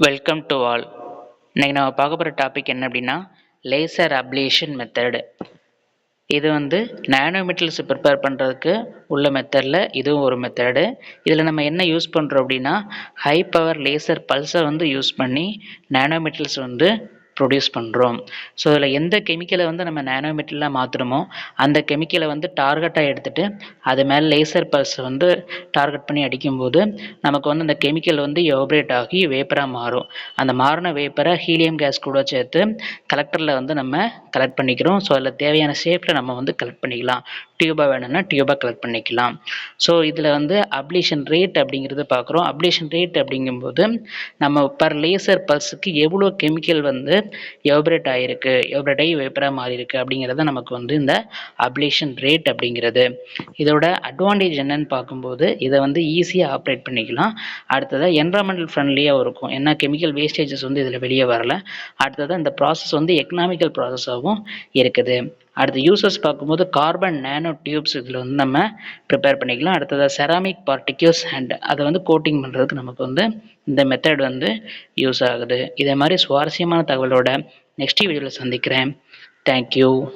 Welcome to all. இன்னைக்கு நம்ம பார்க்க போகிற டாபிக் என்ன அப்படின்னா லேசர் அப்ளேஷன் மெத்தடு. இது நானோ மெட்டீரியல்ஸ் ப்ரிப்பேர் பண்ணுறதுக்கு உள்ள மெத்தடில் இதுவும் ஒரு மெத்தடு. இதில் நம்ம என்ன யூஸ் பண்ணுறோம் அப்படின்னா ஹை பவர் லேசர் பல்ஸை யூஸ் பண்ணி நானோ மெட்டீரியல்ஸ் ப்ரொடியூஸ் பண்ணுறோம். ஸோ இதில் எந்த கெமிக்கலை நம்ம நானோ மெட்டீரியலாக மாற்றுறோமோ அந்த கெமிக்கலை டார்கெட்டாக எடுத்துகிட்டு அது மேலே லேசர் பல்ஸை டார்கெட் பண்ணி அடிக்கும்போது நமக்கு அந்த கெமிக்கல் எவாபரேட் ஆகி வேப்பராக மாறும். அந்த மாறின வேப்பரை ஹீலியம் கேஸ் கூட சேர்த்து கலெக்டரில் நம்ம கலெக்ட் பண்ணிக்கிறோம். ஸோ அதில் தேவையான ஷேப்பில் நம்ம கலெக்ட் பண்ணிக்கலாம். டியூபாக வேணும்னா டியூபாக கலெக்ட் பண்ணிக்கலாம். ஸோ இதில் அப்ளேஷன் ரேட் அப்படிங்கிறது பார்க்குறோம். அப்ளேஷன் ரேட் அப்படிங்கும்போது நம்ம பர் லேசர் பல்ஸுக்கு எவ்வளோ கெமிக்கல் எவாபரேட் ஆகி வேப்பராக மாறி இருக்கு அப்படிங்கிறத நமக்கு இந்த அப்ளேஷன் ரேட் அப்படிங்கிறது. இதோட அட்வான்டேஜ் என்னன்னு பார்க்கும்போது இதை ஈஸியாக ஆப்ரேட் பண்ணிக்கலாம். அடுத்தது என்விரான்மெண்டல் ஃப்ரெண்ட்லியாக இருக்கும். ஏன்னா கெமிக்கல் வேஸ்டேஜஸ் இதில் வெளியே வரல. அடுத்தது இந்த ப்ராசஸ் எக்கனாமிக்கல் ப்ராசஸாகவும் இருக்குது. அடுத்து யூசர்ஸ் பார்க்கும்போது கார்பன் நேனோ டியூப்ஸ் இதில் நம்ம ப்ரிப்பேர் பண்ணிக்கலாம். அடுத்தது செராமிக் பார்ட்டிகிள்ஸ் அண்ட் அதை கோட்டிங் பண்ணுறதுக்கு நமக்கு இந்த மெத்தட் யூஸ் ஆகுது. இதே மாதிரி சுவாரஸ்யமான தகவலோட நெக்ஸ்ட் வீடியோவில் சந்திக்கிறேன். தேங்க்யூ.